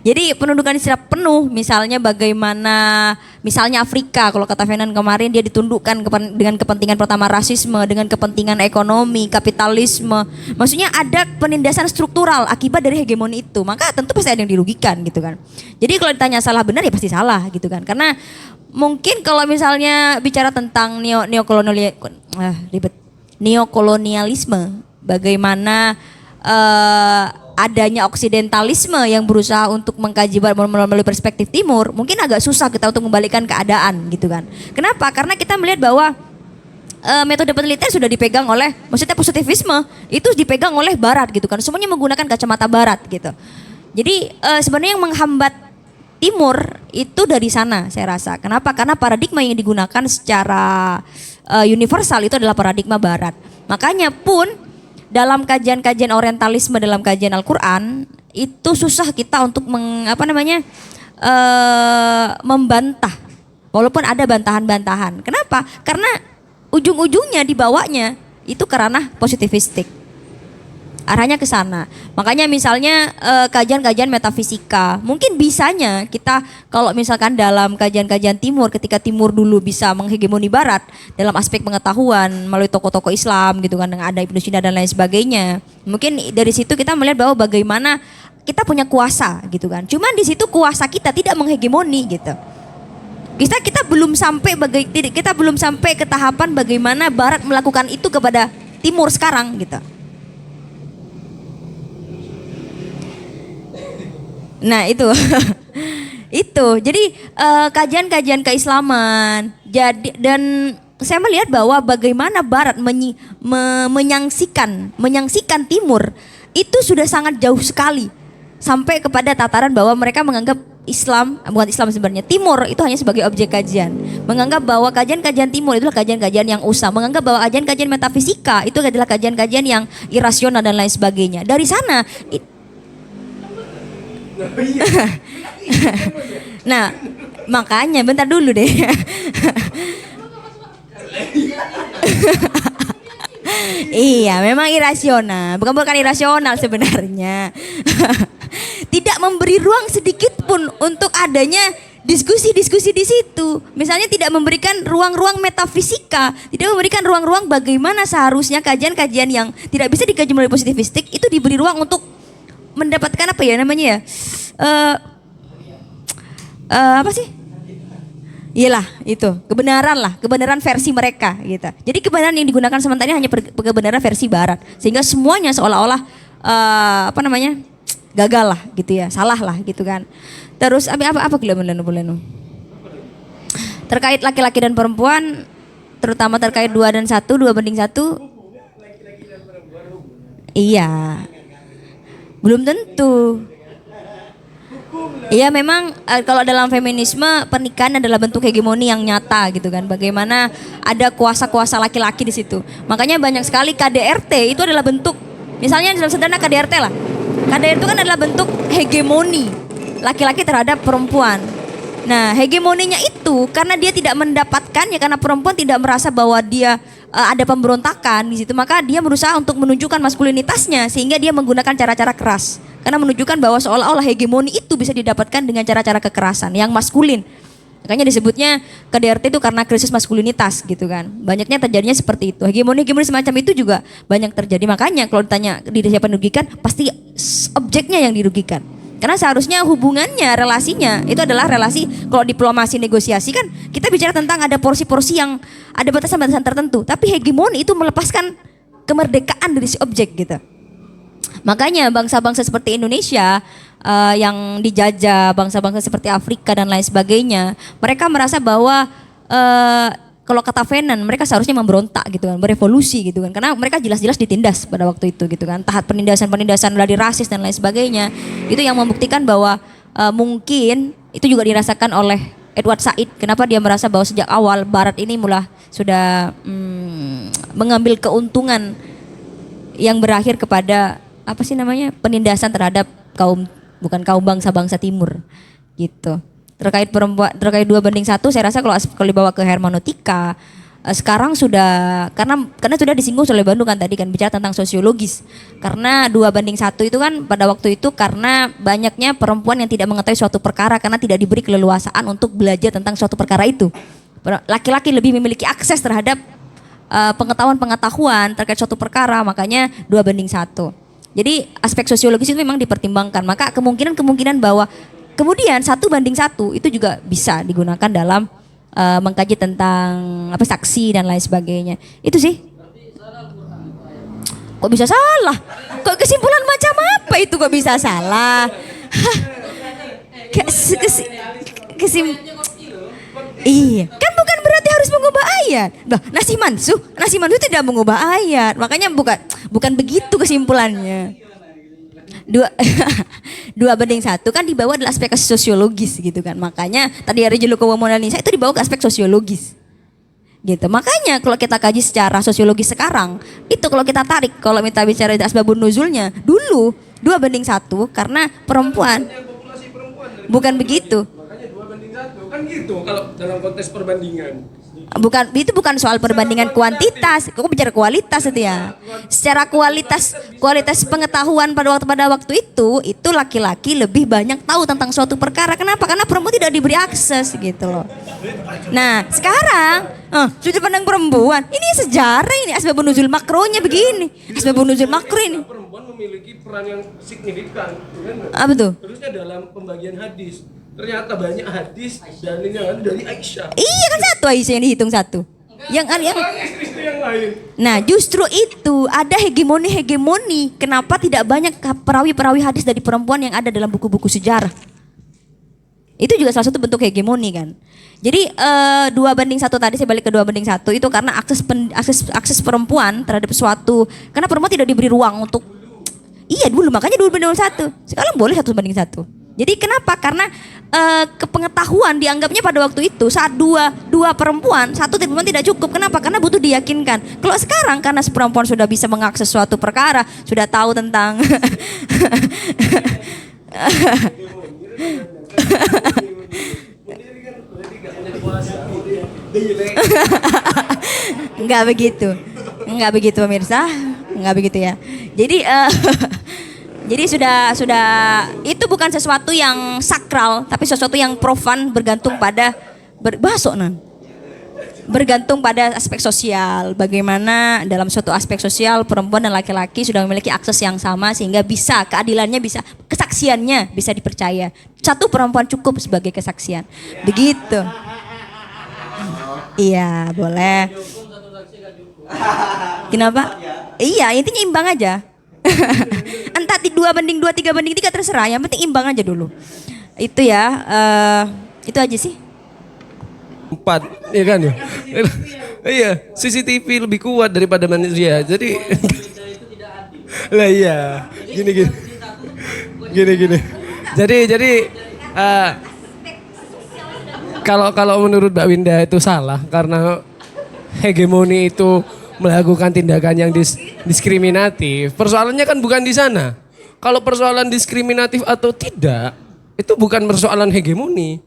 jadi penundukan secara penuh, misalnya bagaimana misalnya Afrika, kalau kata Fenan kemarin dia ditundukkan dengan kepentingan pertama rasisme, dengan kepentingan ekonomi, kapitalisme. Maksudnya ada penindasan struktural akibat dari hegemoni itu. Maka tentu pasti ada yang dirugikan gitu kan. Jadi kalau ditanya salah benar ya pasti salah gitu kan. Karena mungkin kalau misalnya bicara tentang neokolonialisme, bagaimana adanya oksidentalisme yang berusaha untuk mengkaji melalui perspektif timur, mungkin agak susah kita untuk membalikkan keadaan gitu kan. Kenapa? Karena kita melihat bahwa metode penelitian sudah dipegang oleh, maksudnya positivisme itu dipegang oleh barat gitu kan. Semuanya menggunakan kacamata barat gitu. Jadi sebenarnya yang menghambat timur itu dari sana saya rasa. Kenapa? Karena paradigma yang digunakan secara universal itu adalah paradigma barat. Makanya pun dalam kajian-kajian orientalisme, dalam kajian Al-Quran itu susah kita untuk membantah, walaupun ada bantahan-bantahan. Kenapa? Karena ujung-ujungnya dibawanya itu ke ranah positivistik, arahnya ke sana. Makanya misalnya kajian-kajian metafisika, mungkin bisanya kita kalau misalkan dalam kajian-kajian timur, ketika timur dulu bisa menghegemoni barat dalam aspek pengetahuan melalui tokoh-tokoh Islam gitu kan, dengan ada Ibnu Sina dan lain sebagainya. Mungkin dari situ kita melihat bahwa bagaimana kita punya kuasa gitu kan. Cuman di situ kuasa kita tidak menghegemoni gitu. Kita belum sampai ke tahapan bagaimana barat melakukan itu kepada timur sekarang gitu. Nah itu itu jadi kajian-kajian keislaman dan saya melihat bahwa bagaimana barat menyaksikan timur itu sudah sangat jauh sekali sampai kepada tataran bahwa mereka menganggap bukan Islam sebenarnya, timur itu hanya sebagai objek kajian, menganggap bahwa kajian-kajian timur itulah kajian-kajian yang usang, menganggap bahwa kajian-kajian metafisika itu adalah kajian-kajian yang irasional dan lain sebagainya. Dari sana nah, makanya bentar dulu deh. Iya, memang irasional. Bukan irasional sebenarnya. Tidak memberi ruang sedikit pun untuk adanya diskusi-diskusi di situ. Misalnya tidak memberikan ruang-ruang metafisika, tidak memberikan ruang-ruang bagaimana seharusnya kajian-kajian yang tidak bisa dikaji melalui positivistik itu diberi ruang untuk mendapatkan apa ya namanya ya, apa sih? Iyalah itu kebenaran versi mereka gitu. Jadi kebenaran yang digunakan sementara ini hanya kebenaran versi barat, sehingga semuanya seolah-olah gagal lah gitu ya, salah lah gitu kan. Terus apa bulenu terkait laki-laki dan perempuan, terutama terkait 2 banding 1. Iya. Belum tentu. Iya memang kalau dalam feminisme pernikahan adalah bentuk hegemoni yang nyata gitu kan. Bagaimana ada kuasa-kuasa laki-laki di situ. Makanya banyak sekali KDRT itu adalah bentuk, misalnya dalam sederhana KDRT lah. KDRT itu kan adalah bentuk hegemoni laki-laki terhadap perempuan. Nah, hegemoninya itu karena dia tidak mendapatkannya, karena perempuan tidak merasa bahwa dia ada pemberontakan di situ, maka dia berusaha untuk menunjukkan maskulinitasnya sehingga dia menggunakan cara-cara keras. Karena menunjukkan bahwa seolah-olah hegemoni itu bisa didapatkan dengan cara-cara kekerasan yang maskulin. Makanya disebutnya KDRT itu karena krisis maskulinitas gitu kan. Banyaknya terjadinya seperti itu. Hegemoni semacam itu juga banyak terjadi. Makanya kalau ditanya diri siapa yang dirugikan, pasti objeknya yang dirugikan. Karena seharusnya hubungannya, relasinya itu adalah relasi. Kalau diplomasi negosiasi kan kita bicara tentang ada porsi-porsi yang ada batasan-batasan tertentu. Tapi hegemoni itu melepaskan kemerdekaan dari si objek gitu. Makanya bangsa-bangsa seperti Indonesia yang dijajah, bangsa-bangsa seperti Afrika dan lain sebagainya, mereka merasa bahwa kalau kata Fanon, mereka seharusnya memberontak gitu kan, berevolusi gitu kan, karena mereka jelas-jelas ditindas pada waktu itu gitu kan, tahap penindasan dari rasis dan lain sebagainya, itu yang membuktikan bahwa mungkin itu juga dirasakan oleh Edward Said. Kenapa dia merasa bahwa sejak awal Barat ini sudah mengambil keuntungan yang berakhir kepada penindasan terhadap bukan kaum bangsa-bangsa timur gitu. Terkait 2:1, saya rasa kalau dibawa ke hermeneutika sekarang sudah karena sudah disinggung oleh Bandung kan tadi kan, bicara tentang sosiologis. Karena 2:1 itu kan pada waktu itu karena banyaknya perempuan yang tidak mengetahui suatu perkara karena tidak diberi keleluasaan untuk belajar tentang suatu perkara itu. Laki-laki lebih memiliki akses terhadap pengetahuan terkait suatu perkara, makanya 2:1. Jadi aspek sosiologis itu memang dipertimbangkan. Maka kemungkinan bahwa kemudian 1:1 itu juga bisa digunakan dalam mengkaji tentang saksi dan lain sebagainya. Itu sih. Kok bisa salah? Kok kesimpulan macam apa itu kok bisa salah? Iya, kan bukan berarti harus mengubah ayat. Bah, Nasih mansuh tidak mengubah ayat. Makanya bukan begitu kesimpulannya. 2:1 kan dibawa adalah aspek sosiologis gitu kan. Makanya tadi hari Julukowo Monalisa itu dibawa ke aspek sosiologis. Gitu. Makanya kalau kita kaji secara sosiologis sekarang, itu kalau kita tarik kalau kita bicara asbabun nuzulnya, dulu 2:1 karena perempuan. Bukan begitu. Makanya 2:1 kan gitu kalau dalam konteks perbandingan. Itu bukan soal perbandingan kuantitas, aku bicara kualitas itu ya. Secara kualitas pengetahuan pada waktu itu laki-laki lebih banyak tahu tentang suatu perkara. Kenapa? Karena perempuan tidak diberi akses gitu loh. Nah sekarang sudut pandang perempuan ini sejarah, ini asbabun nuzul makronya begini, asbabun nuzul makro ini. Perempuan memiliki peran yang signifikan. Apa tuh? Terusnya dalam pembagian hadis. Ternyata banyak hadis dalilnya dari Aisyah. Iya kan satu Aisyah yang dihitung satu. Yang Istri yang lain. Nah justru itu ada hegemoni. Kenapa tidak banyak perawi-perawi hadis dari perempuan yang ada dalam buku-buku sejarah? Itu juga salah satu bentuk hegemoni kan. Jadi 2:1 tadi saya balik ke 2:1 itu karena akses perempuan terhadap suatu, karena perempuan tidak diberi ruang untuk. Iya dulu makanya 2:1. Sekarang boleh 1:1. Jadi kenapa? Karena kepengetahuan dianggapnya pada waktu itu saat dua perempuan, satu perempuan tidak cukup. Kenapa? Karena butuh diyakinkan. Kalau sekarang karena perempuan sudah bisa mengakses suatu perkara, sudah tahu tentang Enggak begitu pemirsa, enggak begitu ya. Jadi sudah itu bukan sesuatu yang sakral, tapi sesuatu yang profan bergantung pada bergantung pada aspek sosial. Bagaimana dalam suatu aspek sosial perempuan dan laki-laki sudah memiliki akses yang sama sehingga bisa keadilannya bisa, kesaksiannya bisa dipercaya. Satu perempuan cukup sebagai kesaksian. Begitu. Iya, boleh. Kenapa? Iya, intinya imbang aja. Entah 2:2, 3:3 terserah, yang penting imbang aja dulu. Itu ya, itu aja sih. 4, ya kan ya? Iya, CCTV lebih kuat daripada manusia. Jadi lah iya, gini. Jadi kalau menurut Mbak Winda itu salah karena hegemoni itu melakukan tindakan yang diskriminatif. Persoalannya kan bukan di sana. Kalau persoalan diskriminatif atau tidak, itu bukan persoalan hegemoni.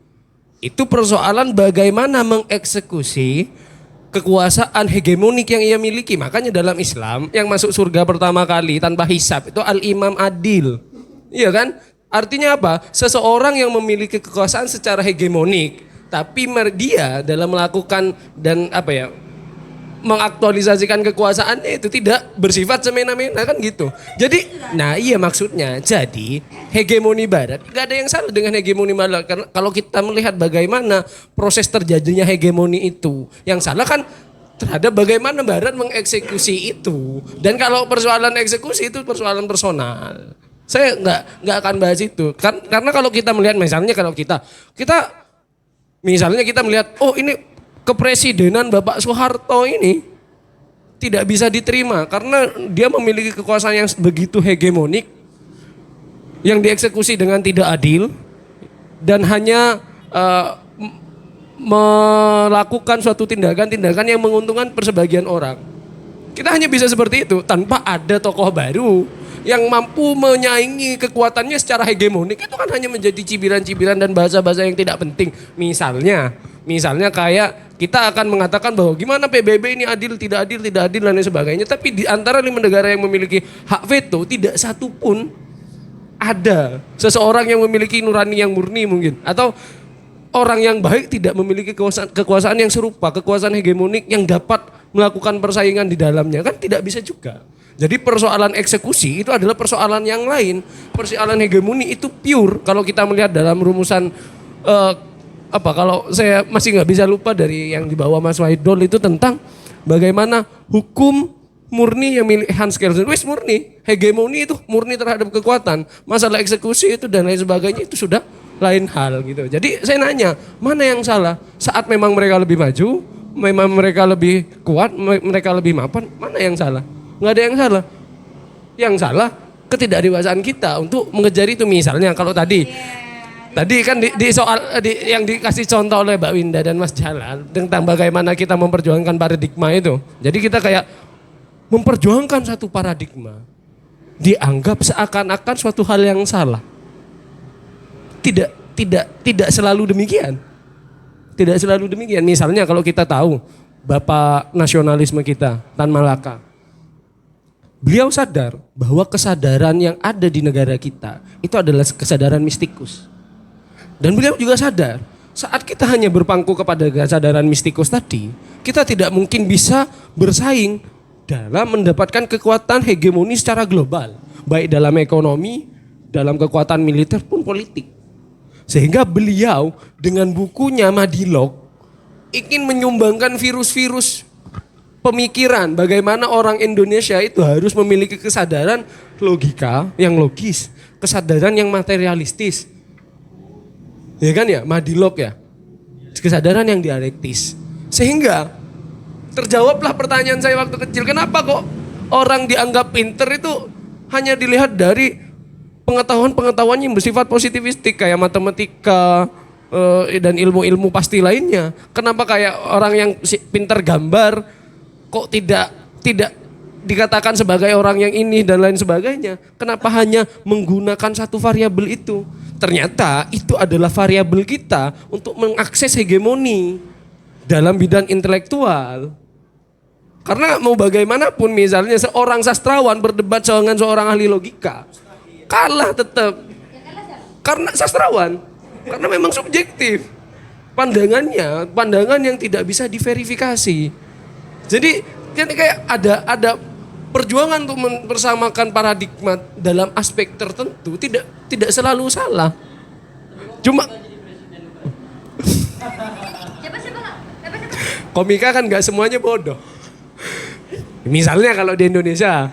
Itu persoalan bagaimana mengeksekusi kekuasaan hegemonik yang ia miliki. Makanya dalam Islam yang masuk surga pertama kali tanpa hisab itu al-imam adil. Iya kan? Artinya apa? Seseorang yang memiliki kekuasaan secara hegemonik Tapi dia dalam melakukan dan mengaktualisasikan kekuasaannya itu tidak bersifat semena-mena kan gitu. Jadi, nah iya maksudnya, jadi hegemoni Barat, gak ada yang salah dengan hegemoni Barat. Karena kalau kita melihat bagaimana proses terjadinya hegemoni itu, yang salah kan terhadap bagaimana Barat mengeksekusi itu. Dan kalau persoalan eksekusi itu persoalan personal. Saya nggak akan bahas itu. Karena kalau kita melihat misalnya kita melihat, oh ini kepresidenan Bapak Soeharto ini tidak bisa diterima karena dia memiliki kekuasaan yang begitu hegemonik yang dieksekusi dengan tidak adil dan hanya melakukan suatu tindakan-tindakan yang menguntungkan persebagian orang. Kita hanya bisa seperti itu tanpa ada tokoh baru yang mampu menyaingi kekuatannya secara hegemonik. Itu kan hanya menjadi cibiran-cibiran dan bahasa-bahasa yang tidak penting. Misalnya kayak kita akan mengatakan bahwa gimana PBB ini adil, tidak adil dan lain sebagainya. Tapi di antara 5 negara yang memiliki hak veto, tidak satu pun ada seseorang yang memiliki nurani yang murni mungkin. Atau orang yang baik tidak memiliki kekuasaan yang serupa, kekuasaan hegemonik yang dapat melakukan persaingan di dalamnya. Kan tidak bisa juga. Jadi persoalan eksekusi itu adalah persoalan yang lain. Persoalan hegemoni itu pure. Kalau kita melihat dalam rumusan kalau saya masih nggak bisa lupa dari yang dibawa Mas Waidol itu tentang bagaimana hukum murni yang milik Hans Kelsen. Wis murni, hegemoni itu murni terhadap kekuatan. Masalah eksekusi itu dan lain sebagainya itu sudah lain hal gitu. Jadi saya nanya, mana yang salah? Saat memang mereka lebih maju, memang mereka lebih kuat, mereka lebih mapan, mana yang salah? Nggak ada yang salah. Yang salah ketidakdewasaan kita untuk mengejar itu. Misalnya kalau tadi kan di soal yang dikasih contoh oleh Mbak Winda dan Mas Jalal tentang bagaimana kita memperjuangkan paradigma itu. Jadi kita kayak memperjuangkan satu paradigma dianggap seakan-akan suatu hal yang salah. Tidak selalu demikian. Tidak selalu demikian. Misalnya kalau kita tahu Bapak nasionalisme kita, Tan Malaka. Beliau sadar bahwa kesadaran yang ada di negara kita itu adalah kesadaran mistikus. Dan beliau juga sadar saat kita hanya berpangku kepada kesadaran mistikus tadi, kita tidak mungkin bisa bersaing dalam mendapatkan kekuatan hegemoni secara global. Baik dalam ekonomi, dalam kekuatan militer pun politik. Sehingga beliau dengan bukunya Madilog ingin menyumbangkan virus-virus pemikiran bagaimana orang Indonesia itu harus memiliki kesadaran logika yang logis, kesadaran yang materialistis. Ya kan ya, Madilog ya. Kesadaran yang dialektis. Sehingga terjawablah pertanyaan saya waktu kecil, kenapa kok orang dianggap pinter itu hanya dilihat dari pengetahuan-pengetahuan yang bersifat positivistik kayak matematika dan ilmu-ilmu pasti lainnya. Kenapa kayak orang yang pinter gambar kok tidak dikatakan sebagai orang yang ini dan lain sebagainya. Kenapa hanya menggunakan satu variabel itu? Ternyata itu adalah variabel kita untuk mengakses hegemoni dalam bidang intelektual. Karena mau bagaimanapun misalnya seorang sastrawan berdebat dengan seorang ahli logika, kalah tetap. Karena sastrawan, karena memang subjektif. Pandangan yang tidak bisa diverifikasi. Jadi kayak ada perjuangan untuk mempersamakan paradigma dalam aspek tertentu tidak selalu salah. Cuma komika kan nggak semuanya bodoh. Misalnya kalau di Indonesia,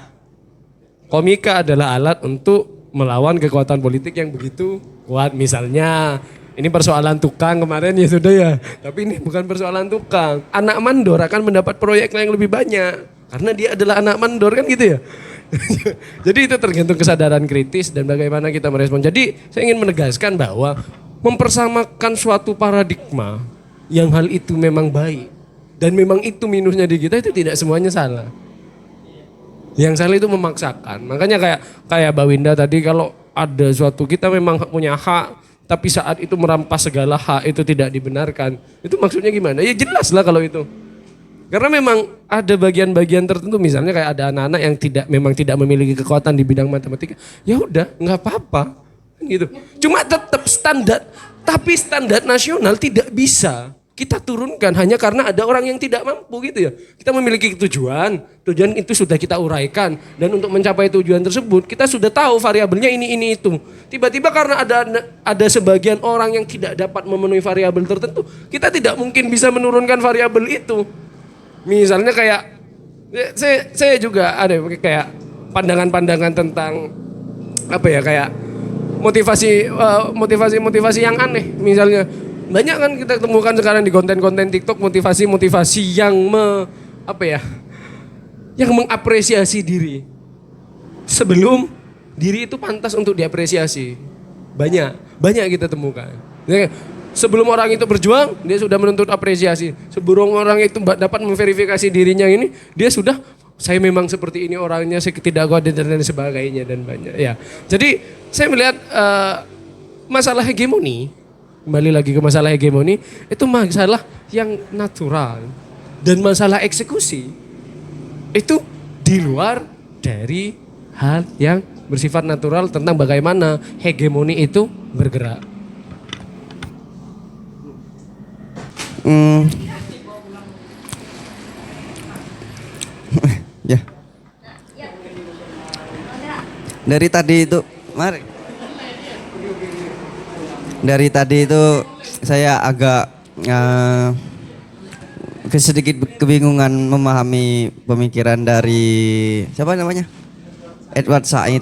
komika adalah alat untuk melawan kekuatan politik yang begitu kuat. Misalnya ini persoalan tukang kemarin ya sudah ya. Tapi ini bukan persoalan tukang. Anak mandor akan mendapat proyek yang lebih banyak. Karena dia adalah anak mandor kan gitu ya. Jadi itu tergantung kesadaran kritis dan bagaimana kita merespon. Jadi saya ingin menegaskan bahwa mempersamakan suatu paradigma yang hal itu memang baik. Dan memang itu minusnya di kita itu tidak semuanya salah. Yang salah itu memaksakan. Makanya kayak Mbak Winda tadi kalau ada suatu kita memang punya hak. Tapi saat itu merampas segala hak itu tidak dibenarkan. Itu maksudnya gimana? Ya jelas lah kalau itu. Karena memang ada bagian-bagian tertentu misalnya kayak ada anak-anak yang memang tidak memiliki kekuatan di bidang matematika. Ya udah, nggak apa-apa. Gitu. Cuma tetap Tapi standar nasional tidak bisa kita turunkan hanya karena ada orang yang tidak mampu gitu ya. Kita memiliki tujuan itu sudah kita uraikan. Dan untuk mencapai tujuan tersebut kita sudah tahu variabelnya ini itu. Tiba-tiba karena ada sebagian orang yang tidak dapat memenuhi variabel tertentu, kita tidak mungkin bisa menurunkan variabel itu. Misalnya kayak, saya juga ada kayak pandangan-pandangan tentang apa ya, kayak motivasi yang aneh. Misalnya banyak kan kita temukan sekarang di konten-konten TikTok motivasi yang yang mengapresiasi diri sebelum diri itu pantas untuk diapresiasi. Banyak kita temukan. Sebelum orang itu berjuang, dia sudah menuntut apresiasi. Sebelum orang itu dapat memverifikasi dirinya ini, dia sudah, saya memang seperti ini orangnya, saya tidak kuat dan sebagainya dan banyak. Ya, jadi saya melihat masalah hegemoni, kembali lagi ke masalah hegemoni, itu masalah yang natural dan masalah eksekusi itu di luar dari hal yang bersifat natural tentang bagaimana hegemoni itu bergerak. Ya. Dari tadi itu, mari. Dari tadi itu saya agak sedikit kebingungan memahami pemikiran dari siapa namanya? Edward Said.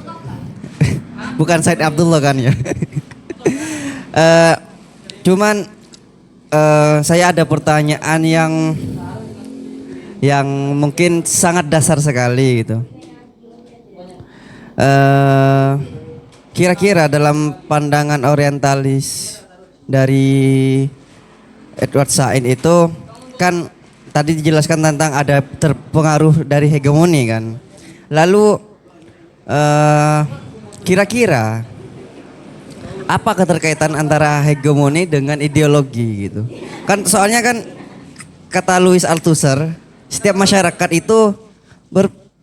Bukan Said Abdullah kan ya. Cuman saya ada pertanyaan yang mungkin sangat dasar sekali gitu. Kira-kira dalam pandangan orientalis dari Edward Said itu kan tadi dijelaskan tentang ada terpengaruh dari hegemoni kan. Lalu kira-kira apa keterkaitan antara hegemoni dengan ideologi gitu? Kan soalnya kan kata Louis Althusser, setiap masyarakat itu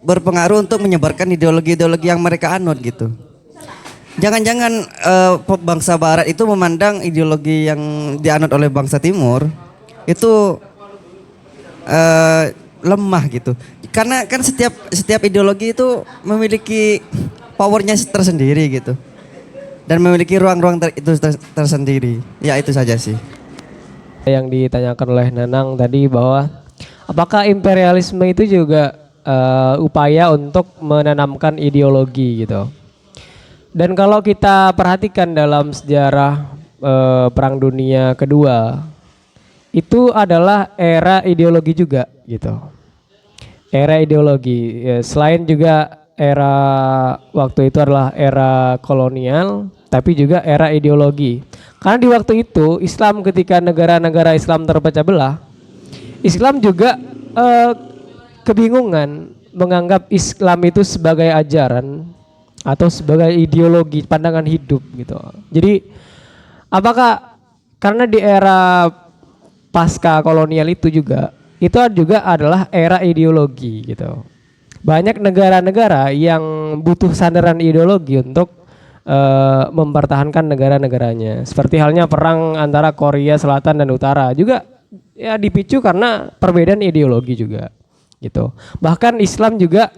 berpengaruh untuk menyebarkan ideologi-ideologi yang mereka anut gitu. Jangan-jangan bangsa Barat itu memandang ideologi yang dianut oleh bangsa Timur itu lemah gitu. Karena kan setiap ideologi itu memiliki powernya tersendiri gitu. Dan memiliki ruang-ruang tersendiri. Ya itu saja sih. Yang ditanyakan oleh Nanang tadi bahwa apakah imperialisme itu juga upaya untuk menanamkan ideologi gitu. Dan kalau kita perhatikan dalam sejarah Perang Dunia Kedua, itu adalah era ideologi juga gitu. Era ideologi, ya, selain juga era waktu itu adalah era kolonial, tapi juga era ideologi. Karena di waktu itu Islam, ketika negara-negara Islam terpecah belah, Islam juga kebingungan menganggap Islam itu sebagai ajaran atau sebagai ideologi pandangan hidup gitu. Jadi apakah karena di era pasca kolonial itu juga adalah era ideologi gitu. Banyak negara-negara yang butuh sandaran ideologi untuk mempertahankan negara-negaranya. Seperti halnya perang antara Korea Selatan dan Utara juga ya dipicu karena perbedaan ideologi juga gitu. Bahkan Islam juga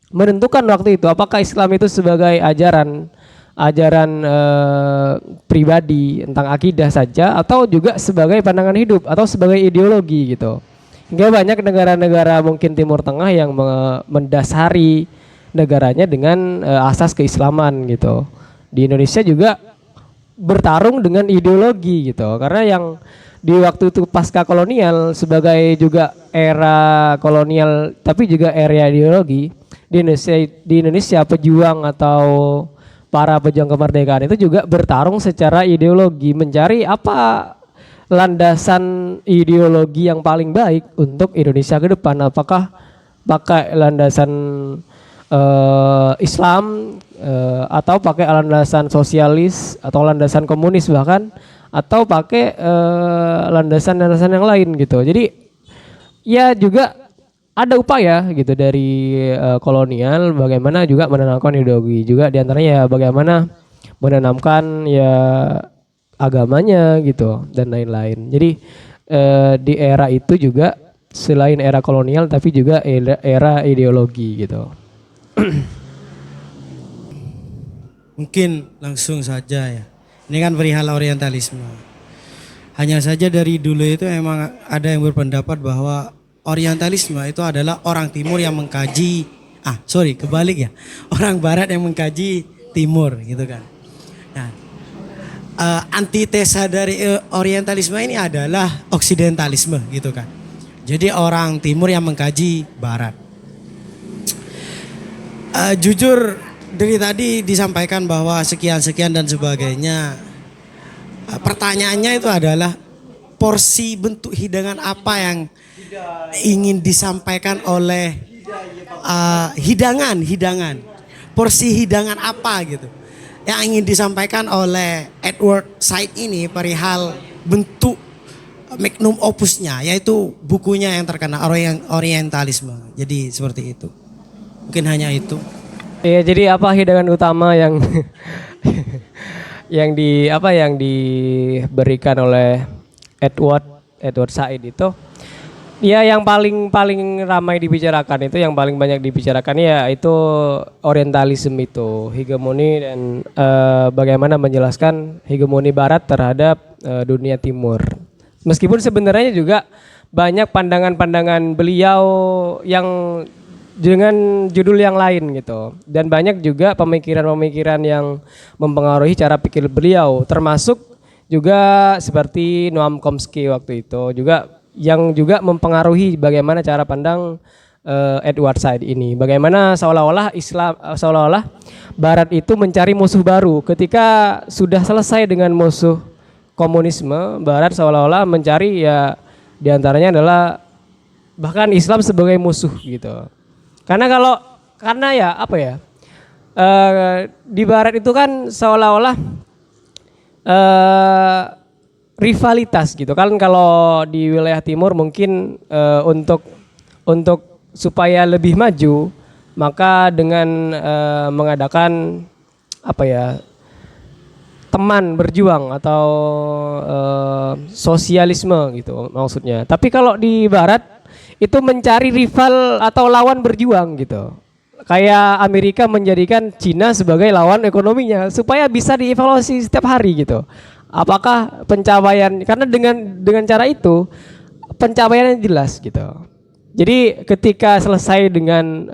menentukan waktu itu apakah Islam itu sebagai ajaran pribadi tentang akidah saja atau juga sebagai pandangan hidup atau sebagai ideologi gitu. Hingga banyak negara-negara mungkin Timur Tengah yang mendasari negaranya dengan asas keislaman gitu. Di Indonesia juga bertarung dengan ideologi gitu. Karena yang di waktu itu pasca kolonial sebagai juga era kolonial tapi juga era ideologi, di Indonesia pejuang atau para pejuang kemerdekaan itu juga bertarung secara ideologi, mencari apa landasan ideologi yang paling baik untuk Indonesia ke depan. Apakah pakai landasan Islam atau pakai landasan sosialis atau landasan komunis bahkan, atau pakai landasan-landasan yang lain gitu. Jadi ya juga ada upaya gitu dari kolonial bagaimana juga menanamkan ideologi juga, diantaranya ya bagaimana menanamkan ya agamanya gitu dan lain-lain. Jadi di era itu juga selain era kolonial tapi juga era ideologi gitu. Mungkin langsung saja ya. Ini kan perihal orientalisme. Hanya saja dari dulu itu emang ada yang berpendapat bahwa orientalisme itu adalah orang timur yang mengkaji, kebalik ya. Orang barat yang mengkaji timur gitu kan. Nah, antitesa dari orientalisme ini adalah oksidentalisme gitu kan. Jadi orang timur yang mengkaji barat. Jujur dari tadi disampaikan bahwa sekian-sekian dan sebagainya. Pertanyaannya itu adalah porsi bentuk hidangan apa yang ingin disampaikan oleh hidangan. Porsi hidangan apa gitu yang ingin disampaikan oleh Edward Said ini perihal bentuk magnum opusnya, yaitu bukunya yang terkenal Orientalisme. Jadi seperti itu. Mungkin hanya itu. Iya, jadi apa hidangan utama yang yang diberikan oleh Edward Said itu? Ya, yang paling ramai dibicarakan itu, yang paling banyak dibicarakan ya itu orientalisme itu, hegemoni dan bagaimana menjelaskan hegemoni barat terhadap dunia timur. Meskipun sebenarnya juga banyak pandangan-pandangan beliau yang dengan judul yang lain gitu. Dan banyak juga pemikiran-pemikiran yang mempengaruhi cara pikir beliau, termasuk juga seperti Noam Chomsky waktu itu yang juga mempengaruhi bagaimana cara pandang Edward Said ini. Bagaimana seolah-olah Barat itu mencari musuh baru ketika sudah selesai dengan musuh komunisme. Barat seolah-olah mencari ya diantaranya adalah bahkan Islam sebagai musuh gitu. Karena di Barat itu kan seolah-olah rivalitas gitu kan. Kalau di wilayah timur mungkin untuk supaya lebih maju, maka dengan mengadakan teman berjuang atau sosialisme gitu maksudnya. Tapi kalau di Barat itu mencari rival atau lawan berjuang gitu. Kayak Amerika menjadikan Cina sebagai lawan ekonominya supaya bisa dievaluasi setiap hari gitu. Apakah pencapaian, karena dengan cara itu pencapaiannya jelas gitu. Jadi ketika selesai dengan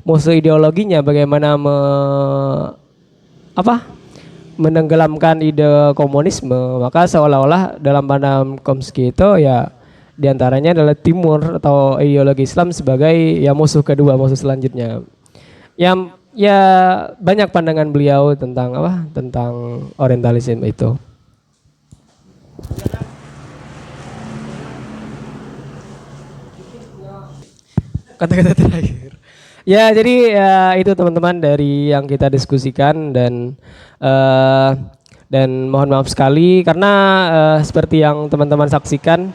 musuh ideologinya, bagaimana menenggelamkan ide komunisme, maka seolah-olah dalam pandangan Chomsky itu ya diantaranya adalah Timur atau ideologi Islam sebagai ya musuh kedua, musuh selanjutnya. Yang ya banyak pandangan beliau tentang orientalisme itu. Kata-kata terakhir. Ya, jadi ya itu teman-teman dari yang kita diskusikan dan mohon maaf sekali karena seperti yang teman-teman saksikan,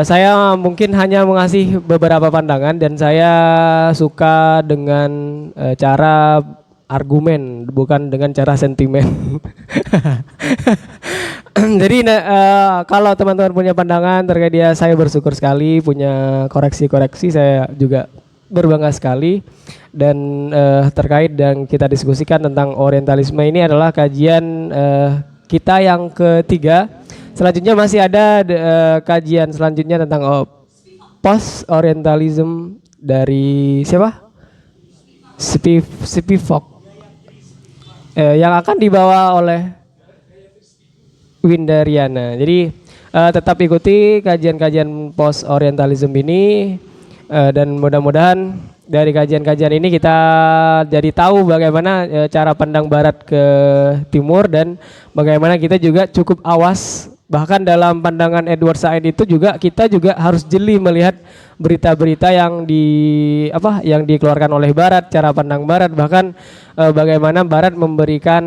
saya mungkin hanya mengasih beberapa pandangan dan saya suka dengan cara argumen, bukan dengan cara sentimen. Jadi kalau teman-teman punya pandangan terkait dia, saya bersyukur sekali. Punya koreksi-koreksi, saya juga berbangga sekali. Dan terkait dan kita diskusikan tentang orientalisme ini adalah kajian kita yang ketiga. Selanjutnya masih ada kajian selanjutnya tentang post orientalism dari siapa? Spivak. Yang akan dibawa oleh Windariana. Jadi tetap ikuti kajian-kajian post orientalism ini dan mudah-mudahan dari kajian-kajian ini kita jadi tahu bagaimana cara pandang Barat ke Timur dan bagaimana kita juga cukup awas. Bahkan dalam pandangan Edward Said itu juga kita juga harus jeli melihat berita-berita yang dikeluarkan oleh Barat, cara pandang Barat, bahkan bagaimana Barat memberikan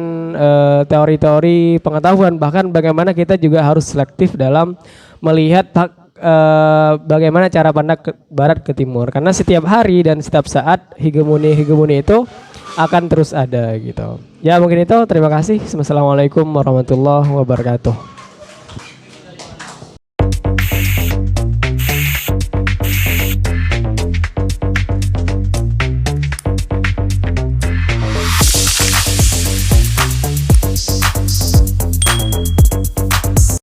teori-teori pengetahuan, bahkan bagaimana kita juga harus selektif dalam melihat bagaimana cara pandang Barat ke Timur. Karena setiap hari dan setiap saat hegemoni itu akan terus ada gitu. Ya mungkin itu, terima kasih. Wassalamualaikum warahmatullahi wabarakatuh.